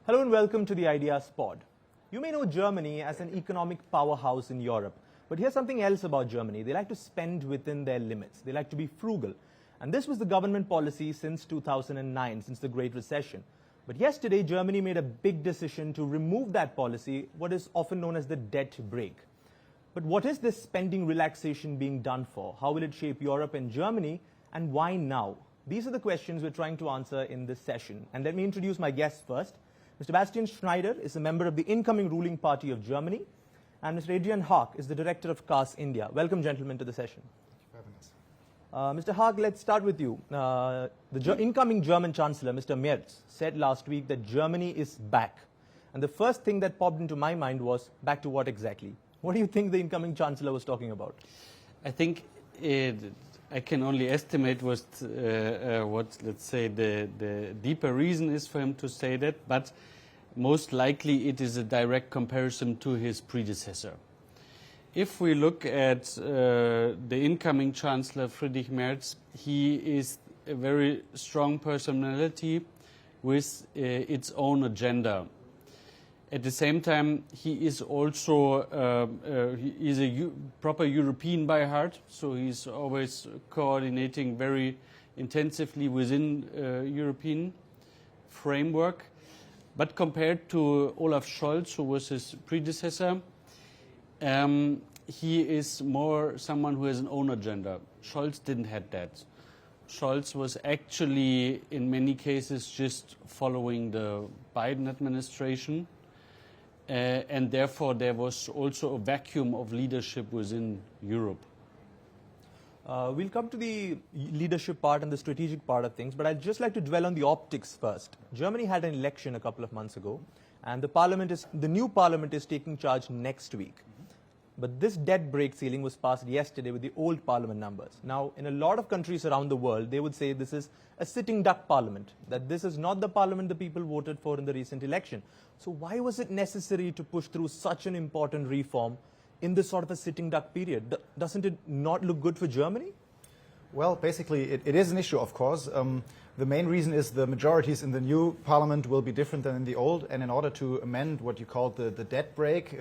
Hello and welcome to the Ideas Pod. You may know Germany as an economic powerhouse in Europe, but here's something else about Germany. They like to spend within their limits. They like to be frugal. And this was the government policy since 2009, since the Great Recession. But yesterday, Germany made a big decision to remove that policy, what is often known as the debt brake. But what is this spending relaxation being done for? How will it shape Europe and Germany? And why now? These are the questions we're trying to answer in this session. And let me introduce my guests first. Mr. Bastian Schneider is a member of the incoming ruling party of Germany. And Mr. Adrian Haack is the director of KAS India. Welcome, gentlemen, to the session. Thank you for having us. Mr. Haack, let's start with you. The incoming German Chancellor, Mr. Merz, said last week that Germany is back. And the first thing that popped into my mind was, back to what exactly? What do you think the incoming Chancellor was talking about? I think I can only estimate what let's say, the deeper reason is for him to say that, but most likely it is a direct comparison to his predecessor. If we look at the incoming Chancellor, Friedrich Merz, he is a very strong personality with its own agenda. At the same time, he is also he is a proper European by heart, so he's always coordinating very intensively within European framework. But compared to Olaf Scholz, who was his predecessor, he is more someone who has an own agenda. Scholz didn't have that. Scholz was actually, in many cases, just following the Biden administration. And therefore, there was also a vacuum of leadership within Europe. We'll come to the leadership part and the strategic part of things, but I'd just like to dwell on the optics first. Germany had an election a couple of months ago, and the new parliament is taking charge next week. But this debt brake ceiling was passed yesterday with the old parliament numbers. Now, in a lot of countries around the world, they would say this is a sitting duck parliament, that this is not the parliament the people voted for in the recent election. So why was it necessary to push through such an important reform in this sort of a sitting duck period? Doesn't it not look good for Germany? Well, basically, it is an issue, of course. The main reason is the majorities in the new parliament will be different than in the old, and in order to amend what you call the debt brake,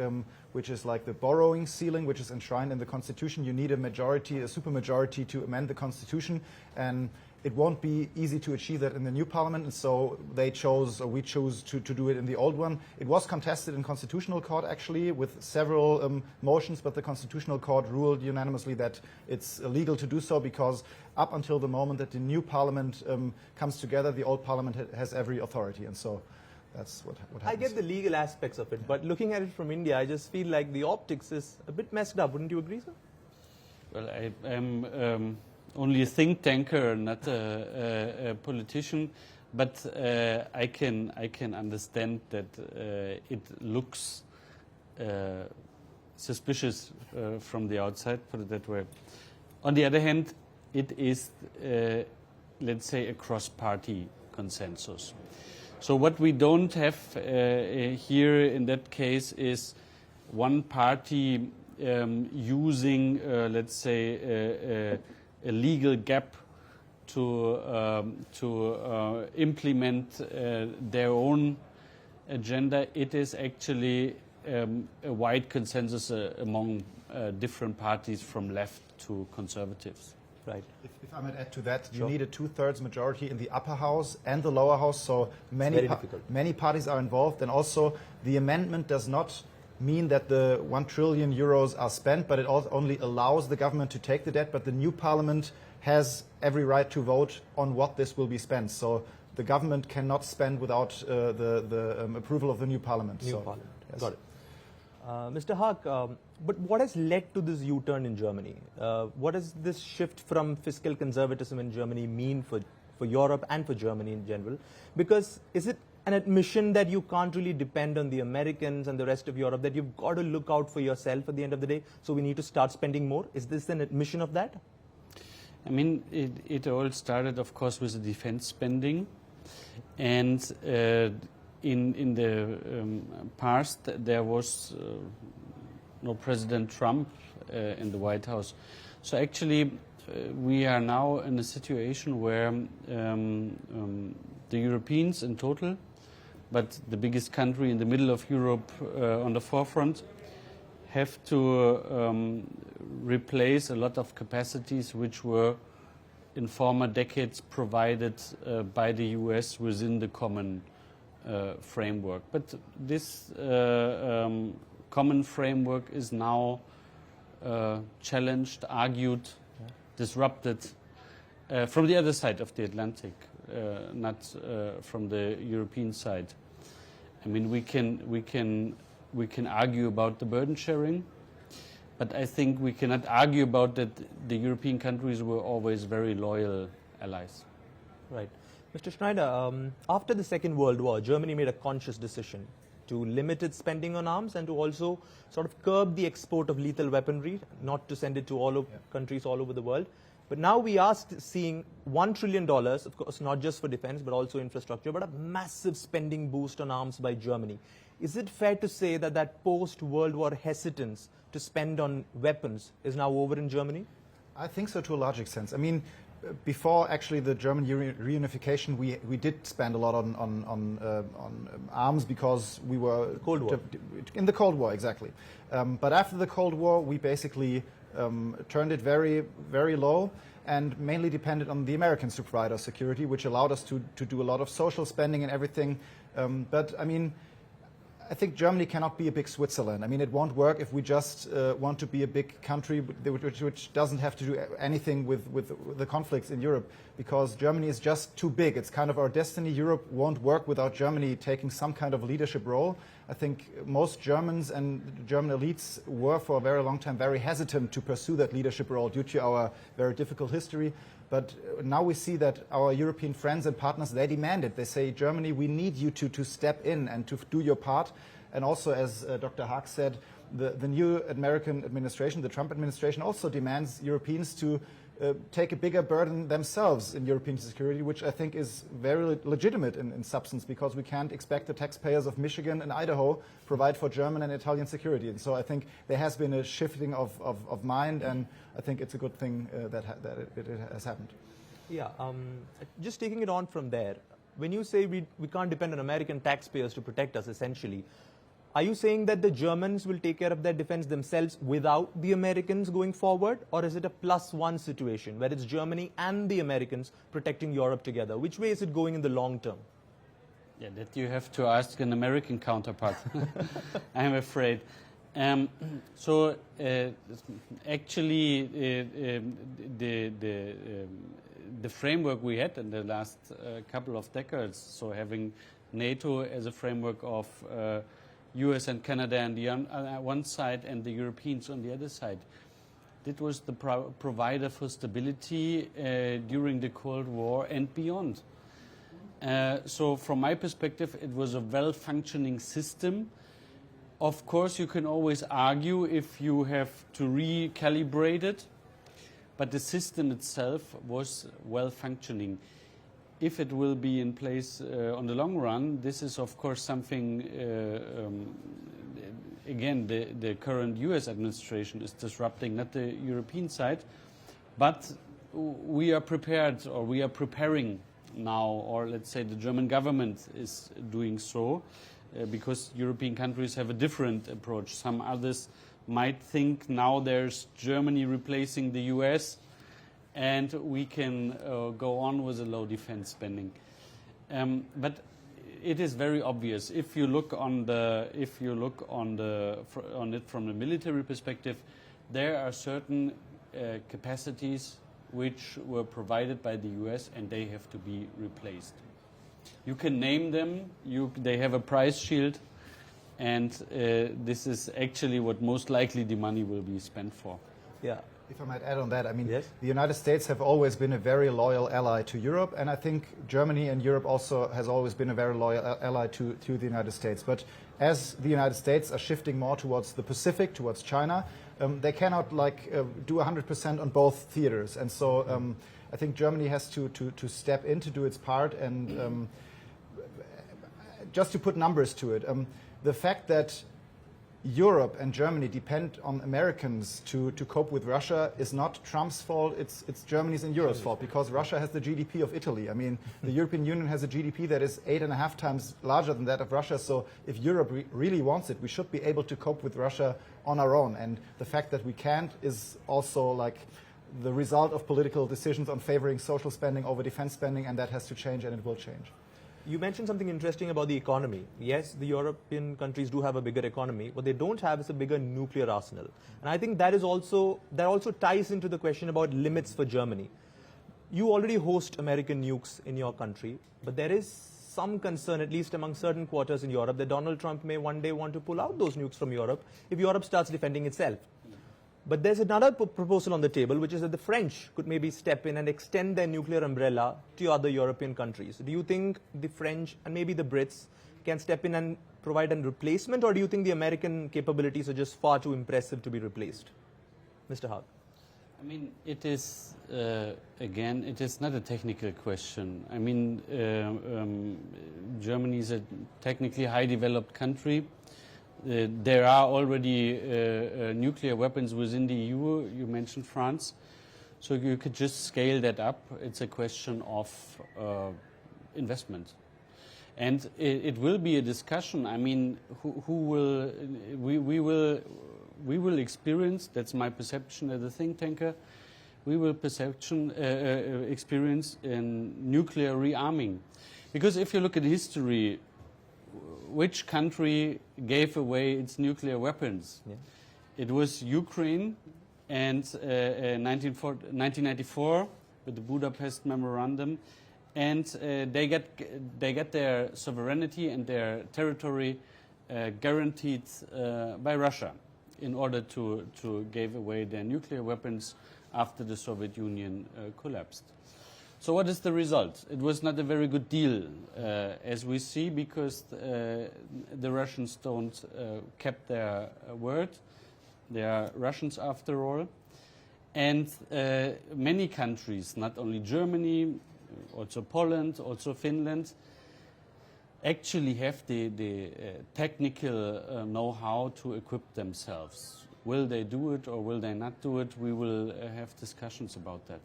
which is like the borrowing ceiling, which is enshrined in the constitution, you need a majority, a supermajority to amend the constitution, and it won't be easy to achieve that in the new parliament, and so they chose, or we chose to do it in the old one. It was contested in constitutional court, actually, with several motions, but the constitutional court ruled unanimously that it's illegal to do so, because up until the moment that the new parliament comes together, the old parliament has every authority, and so that's what happens. I get the legal aspects of it, but looking at it from India, I just feel like the optics is a bit messed up. Wouldn't you agree, sir? Well, I am only a think tanker, not a politician, but I can understand that it looks suspicious from the outside, put it that way. On the other hand, it is, let's say, a cross-party consensus. So what we don't have here in that case is one party using, let's say, a legal gap to implement their own agenda. It is actually a wide consensus among different parties from left to conservatives. Right. If I might add to that, you need a two-thirds majority in the upper house and the lower house, so many parties are involved, and also the amendment does not mean that the 1 trillion euros are spent, but it only allows the government to take the debt, but the new parliament has every right to vote on what this will be spent. So the government cannot spend without the approval of the new parliament. Yes. Got it. Mr. Haack, but what has led to this U-turn in Germany? What does this shift from fiscal conservatism in Germany mean for Europe and for Germany in general? Because is it an admission that you can't really depend on the Americans and the rest of Europe, that you've got to look out for yourself at the end of the day, so we need to start spending more? Is this an admission of that? I mean, it all started, of course, with the defense spending. And in the past, there was no President Trump in the White House. So actually, we are now in a situation where the Europeans in total but the biggest country in the middle of Europe on the forefront, have to replace a lot of capacities which were in former decades provided by the US within the common framework. But this common framework is now challenged, argued, disrupted from the other side of the Atlantic, not from the European side. I mean, we can argue about the burden sharing, but I think we cannot argue about that the European countries were always very loyal allies. Right. Mr. Schneider, after the Second World War, Germany made a conscious decision to limit its spending on arms and to also sort of curb the export of lethal weaponry, not to send it to all of countries all over the world. But now we are seeing $1 trillion, of course, not just for defense, but also infrastructure, but a massive spending boost on arms by Germany. Is it fair to say that that post-World War hesitance to spend on weapons is now over in Germany? I think so, to a large extent. I mean, before actually the German reunification, we did spend a lot on arms because we were Cold War. In the Cold War, exactly. But after the Cold War, we basically turned it very, very low and mainly depended on the Americans to provide us security, which allowed us to do a lot of social spending and everything. But I mean, I think Germany cannot be a big Switzerland. I mean, it won't work if we just want to be a big country which doesn't have to do anything with the conflicts in Europe, because Germany is just too big. It's kind of our destiny. Europe won't work without Germany taking some kind of leadership role. I think most Germans and German elites were for a very long time very hesitant to pursue that leadership role due to our very difficult history. But now we see that our European friends and partners, they demand it. They say, Germany, we need you to step in and to do your part. And also, as Dr. Haack said, the new American administration, the Trump administration, also demands Europeans to take a bigger burden themselves in European security, which I think is very legitimate in substance, because we can't expect the taxpayers of Michigan and Idaho provide for German and Italian security. And so I think there has been a shifting of mind, and I think it's a good thing that it has happened. Yeah, just taking it on from there, when you say we can't depend on American taxpayers to protect us, essentially, are you saying that the Germans will take care of their defense themselves without the Americans going forward? Or is it a +1 situation where it's Germany and the Americans protecting Europe together? Which way is it going in the long term? Yeah, that you have to ask an American counterpart, I'm afraid. Actually, the framework we had in the last couple of decades, so having NATO as a framework of US and Canada on the one side and the Europeans on the other side, that was the provider for stability during the Cold War and beyond. So from my perspective, it was a well-functioning system. Of course, you can always argue if you have to recalibrate it, but the system itself was well-functioning. If it will be in place on the long run, this is of course something, again, the current US administration is disrupting, not the European side, but we are prepared, or we are preparing now, or let's say the German government is doing so, because European countries have a different approach. Some others might think now there's Germany replacing the US, and we can go on with a low defense spending. But it is very obvious if you look on it from the military perspective, there are certain capacities which were provided by the US and they have to be replaced. You can name them. They have a price shield, and this is actually what most likely the money will be spent for. Yeah. If I might add on that, I mean, yes? The United States have always been a very loyal ally to Europe, and I think Germany and Europe also has always been a very loyal ally to the United States. But as the United States are shifting more towards the Pacific, towards China, they cannot do 100% on both theaters. And so I think Germany has to step in to do its part. And just to put numbers to it, the fact that Europe and Germany depend on Americans to cope with Russia is not Trump's fault, it's Germany's and Europe's fault, because Russia has the GDP of Italy. I mean, the European Union has a GDP that is 8.5 times larger than that of Russia, so if Europe really wants it, we should be able to cope with Russia on our own. And the fact that we can't is also like the result of political decisions on favoring social spending over defense spending, and that has to change, and it will change. You mentioned something interesting about the economy. Yes, the European countries do have a bigger economy. What they don't have is a bigger nuclear arsenal. And I think that also ties into the question about limits for Germany. You already host American nukes in your country, but there is some concern, at least among certain quarters in Europe, that Donald Trump may one day want to pull out those nukes from Europe if Europe starts defending itself. But there's another proposal on the table, which is that the French could maybe step in and extend their nuclear umbrella to other European countries. Do you think the French and maybe the Brits can step in and provide a replacement, or do you think the American capabilities are just far too impressive to be replaced? Mr. Haack. I mean, it is, again, it is not a technical question. I mean, Germany is a technically high developed country. There are already nuclear weapons within the EU. You mentioned France. So you could just scale that up. It's a question of investment. And it will be a discussion. I mean, we will experience, that's my perception as a think tanker, we will experience in nuclear rearming. Because if you look at history, which country gave away its nuclear weapons? Yeah. It was Ukraine, and 1994 with the Budapest Memorandum, and they get their sovereignty and their territory guaranteed by Russia in order to give away their nuclear weapons after the Soviet Union collapsed. So what is the result? It was not a very good deal, as we see, because the Russians don't kept their word. They are Russians after all. And many countries, not only Germany, also Poland, also Finland, actually have the technical know-how to equip themselves. Will they do it or will they not do it? We will have discussions about that.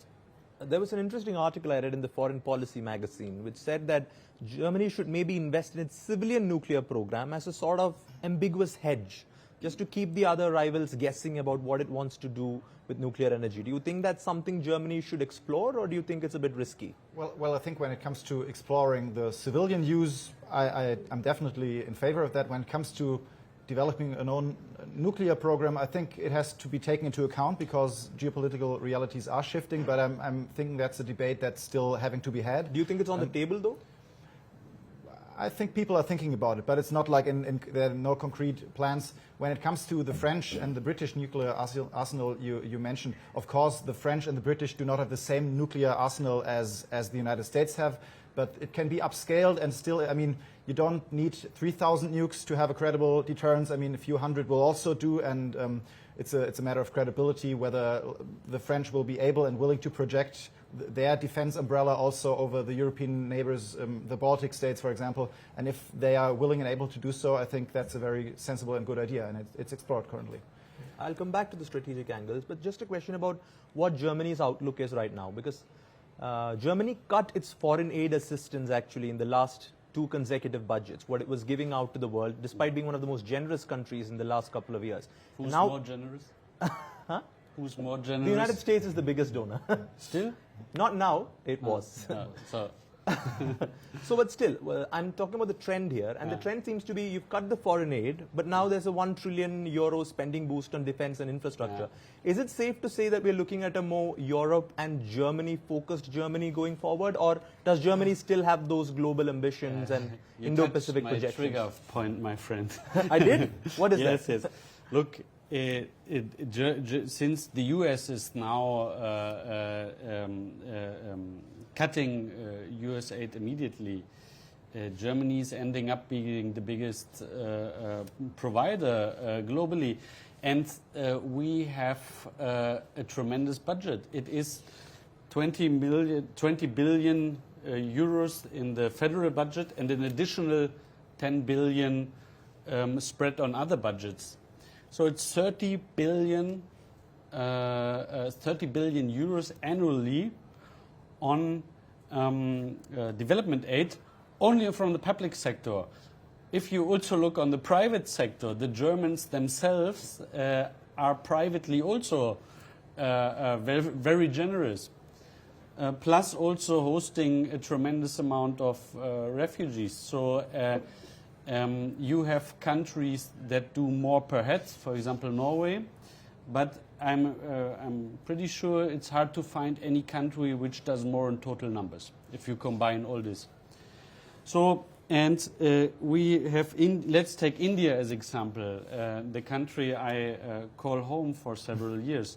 There was an interesting article I read in the Foreign Policy magazine which said that Germany should maybe invest in its civilian nuclear program as a sort of ambiguous hedge, just to keep the other rivals guessing about what it wants to do with nuclear energy. Do you think that's something Germany should explore, or do you think it's a bit risky? Well, I think when it comes to exploring the civilian use, I'm definitely in favor of that. When it comes to developing an own nuclear program, I think it has to be taken into account because geopolitical realities are shifting, but I'm thinking that's a debate that's still having to be had. Do you think it's on the table, though? I think people are thinking about it, but it's not like there are no concrete plans. When it comes to the French and the British nuclear arsenal you mentioned, of course, the French and the British do not have the same nuclear arsenal as the United States have, but it can be upscaled and still, I mean, you don't need 3,000 nukes to have a credible deterrence. I mean, a few hundred will also do, and it's a matter of credibility whether the French will be able and willing to project their defense umbrella also over the European neighbors, the Baltic states, for example. And if they are willing and able to do so, I think that's a very sensible and good idea, and it's explored currently. I'll come back to the strategic angles, but just a question about what Germany's outlook is right now, because Germany cut its foreign aid assistance actually in the last 2 consecutive budgets, what it was giving out to the world, despite being one of the most generous countries in the last couple of years. Who's more generous? Huh? Who's more generous? The United States is the biggest donor. Still? Not now, it was. So, but still, well, I'm talking about the trend here, and the trend seems to be you've cut the foreign aid, but now there's a €1 trillion spending boost on defense and infrastructure. Is it safe to say that we're looking at a more Europe and Germany-focused Germany going forward, or does Germany still have those global ambitions and Indo-Pacific projections? You trigger point, my friend. I did? What is that? Yes. Look, since the US is now cutting US aid immediately, Germany is ending up being the biggest provider globally. And we have a tremendous budget. It is 20 billion euros in the federal budget and an additional 10 billion spread on other budgets. So it's 30 billion euros annually on development aid, only from the public sector. If you also look on the private sector, the Germans themselves are privately also very, very generous. Plus also hosting a tremendous amount of refugees. So you have countries that do more per head, for example Norway, but I'm pretty sure it's hard to find any country which does more in total numbers if you combine all this. So, and we have, let's take India as example, the country I call home for several years.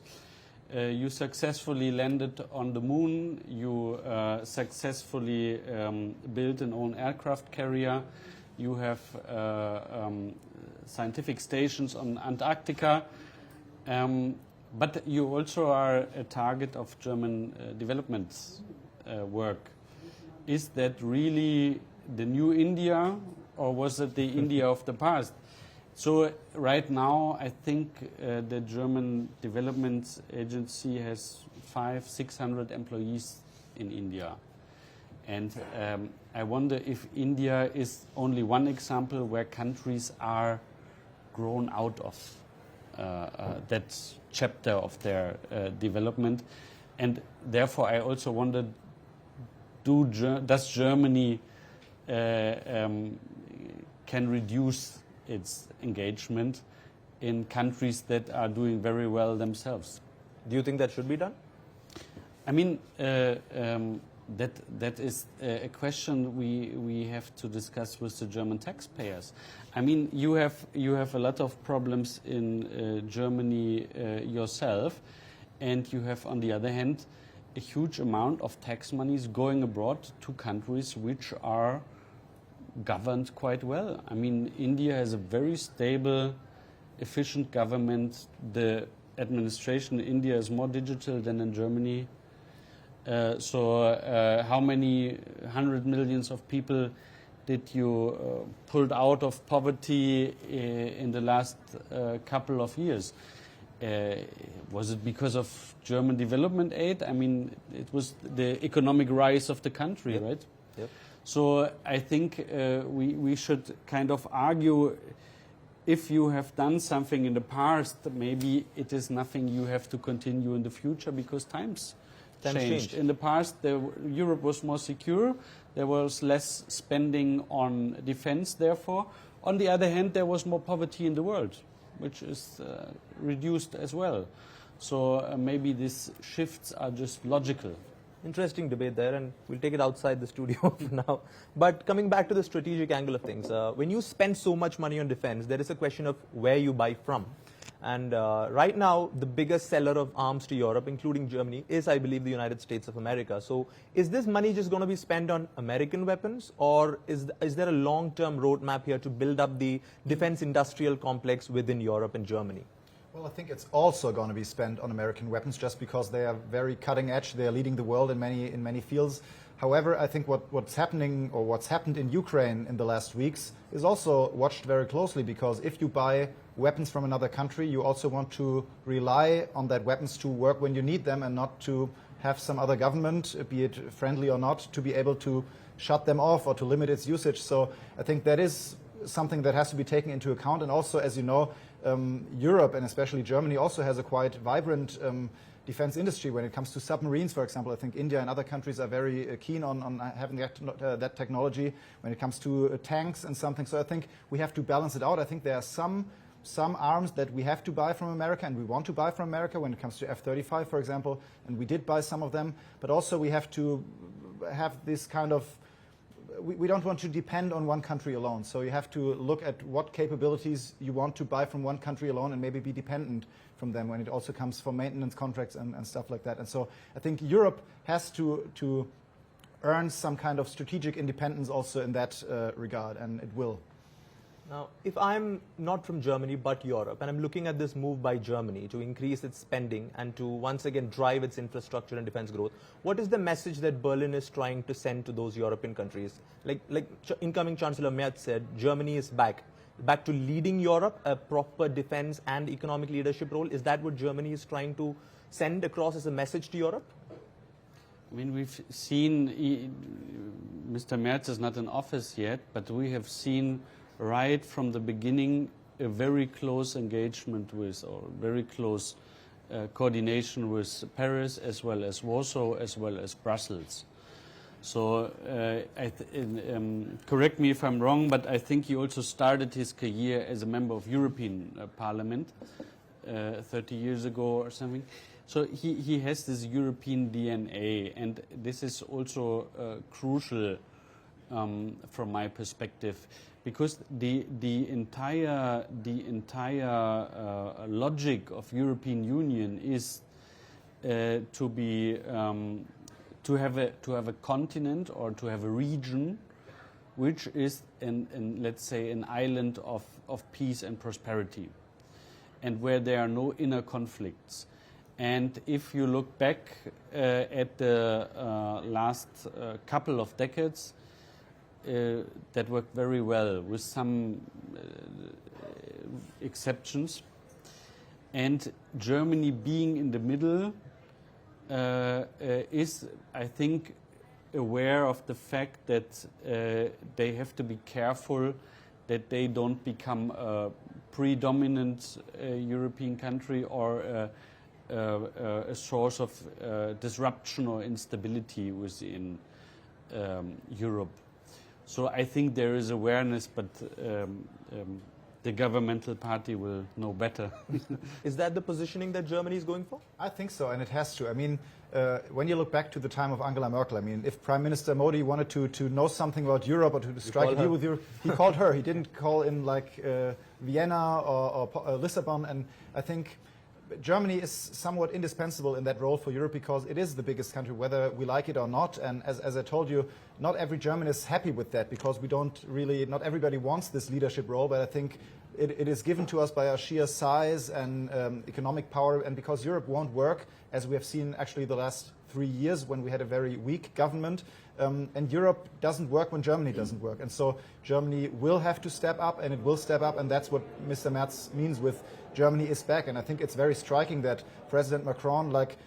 You successfully landed on the moon, you successfully built an own aircraft carrier, you have scientific stations on Antarctica, but you also are a target of German development work. Is that really the new India, or was it the India of the past? So right now, I think the German Development Agency has 500-600 employees in India. And I wonder if India is only one example where countries are grown out of that chapter of their development. And therefore, I also wonder, does Germany can reduce its engagement in countries that are doing very well themselves? Do you think that should be done? I mean, that is a question we have to discuss with the German taxpayers. I mean, you have a lot of problems in Germany yourself, and you have, on the other hand, a huge amount of tax monies going abroad to countries which are governed quite well. I mean, India has a very stable, efficient government. The administration in India is more digital than in Germany. So how many 100 millions of people did you pulled out of poverty in the last couple of years? Was it because of German development aid? I mean, it was the economic rise of the country, yep. right? Yep. So I think we should kind of argue, if you have done something in the past, maybe it is nothing you have to continue in the future, because times changed. In the past, Europe was more secure. There was less spending on defense, therefore. On the other hand, there was more poverty in the world, which is reduced as well. So maybe these shifts are just logical. Interesting debate there, and we'll take it outside the studio for now. But coming back to the strategic angle of things, when you spend so much money on defense, there is a question of where you buy from. And right now, the biggest seller of arms to Europe, including Germany, is, I believe, the United States of America. So is this money just going to be spent on American weapons, or is there a long-term roadmap here to build up the defense industrial complex within Europe and Germany? Well, I think it's also going to be spent on American weapons, just because they are very cutting edge. They are leading the world in many fields. However, I think what's happening, or what's happened in Ukraine in the last weeks, is also watched very closely, because if you buy weapons from another country, you also want to rely on that weapons to work when you need them, and not to have some other government, be it friendly or not, to be able to shut them off or to limit its usage. So I think that is something that has to be taken into account. And also, as you know, Europe, and especially Germany, also has a quite vibrant defense industry when it comes to submarines, for example. I think India and other countries are very keen on having that technology when it comes to tanks and something. So I think we have to balance it out. I think there are some arms that we have to buy from America, and we want to buy from America when it comes to F-35, for example, and we did buy some of them. But also we have to have this kind of, we don't want to depend on one country alone. So you have to look at what capabilities you want to buy from one country alone, and maybe be dependent from them when it also comes for maintenance contracts and stuff like that. And so I think Europe has to earn some kind of strategic independence also in that regard, and it will. Now, if I'm not from Germany but Europe, and I'm looking at this move by Germany to increase its spending and to once again drive its infrastructure and defense growth, what is the message that Berlin is trying to send to those European countries? Like incoming Chancellor Merz said, Germany is back. back to leading Europe, a proper defense and economic leadership role? Is that what Germany is trying to send across as a message to Europe? I mean, we've seen, Mr. Merz is not in office yet, but we have seen right from the beginning a very close engagement with, or very close coordination with Paris, as well as Warsaw, as well as Brussels. So, correct me if I'm wrong, but I think he also started his career as a member of European Parliament 30 years ago or something. So he has this European DNA, and this is also crucial from my perspective, because the entire logic of European Union is to have a continent, or to have a region which is let's say an island of peace and prosperity, and where there are no inner conflicts. And if you look back at the last couple of decades, that worked very well, with some exceptions. And Germany being in the middle is, I think, aware of the fact that they have to be careful that they don't become a predominant European country, or a source of disruption or instability within Europe. So I think there is awareness, but the governmental party will know better. Is that the positioning that Germany is going for? I think so, and it has to. I mean, when you look back to the time of Angela Merkel, I mean, if Prime Minister Modi wanted to know something about Europe, or to strike a deal with Europe, he called her. He didn't call in like Vienna or Lisbon, and I think Germany is somewhat indispensable in that role for Europe, because it is the biggest country, whether we like it or not. And as I told you, not every German is happy with that, because we don't really, not everybody wants this leadership role, but I think it is given to us by our sheer size and economic power, and because Europe won't work, as we have seen actually the last 3 years when we had a very weak government. And Europe doesn't work when Germany doesn't work. And so Germany will have to step up, and it will step up, and that's what Mr. Merz means with Germany is back. And I think it's very striking that President Macron, like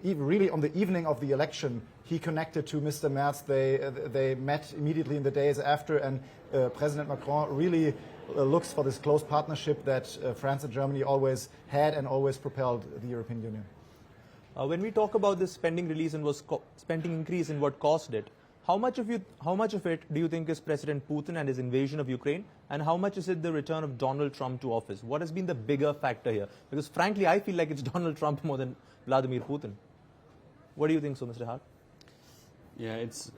really on the evening of the election, he connected to Mr. Merz. They met immediately in the days after, and President Macron really looks for this close partnership that France and Germany always had and always propelled the European Union. When we talk about this spending release and spending increase and what caused it, how much of it do you think is President Putin and his invasion of Ukraine, and how much is it the return of Donald Trump to office? What has been the bigger factor here? Because frankly, I feel like it's Donald Trump more than Vladimir Putin. What do you think so, Mr. Haack? Yeah, it's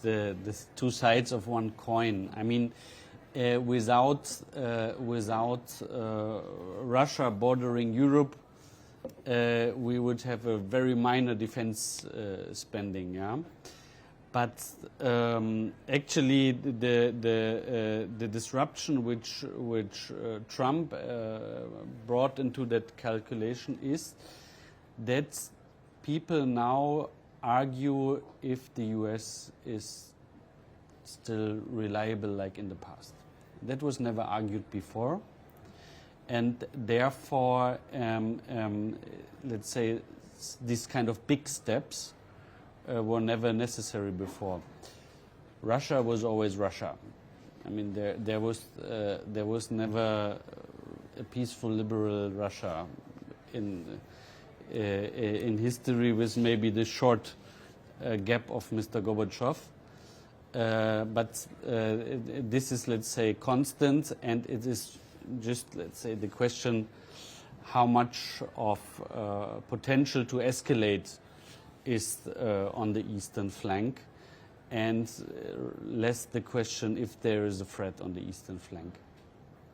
the two sides of one coin. I mean, without Russia bordering Europe, we would have a very minor defense spending, yeah. But actually, the disruption which Trump brought into that calculation is that people now argue if the U.S. is still reliable like in the past. That was never argued before. And therefore, let's say, these kind of big steps were never necessary before. Russia was always Russia. I mean, there was never a peaceful liberal Russia in history, with maybe the short gap of Mr. Gorbachev. But this is, let's say, constant, and it is just, let's say, the question how much of potential to escalate is on the eastern flank, and less the question if there is a threat on the eastern flank.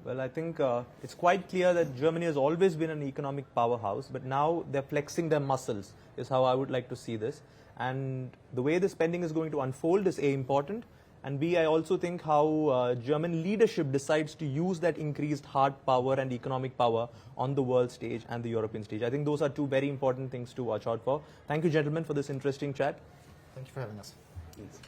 Well, I think it's quite clear that Germany has always been an economic powerhouse, but now they're flexing their muscles, is how I would like to see this. And the way the spending is going to unfold is A, important, and B, I also think how German leadership decides to use that increased hard power and economic power on the world stage and the European stage. I think those are two very important things to watch out for. Thank you, gentlemen, for this interesting chat. Thank you for having us. Thanks.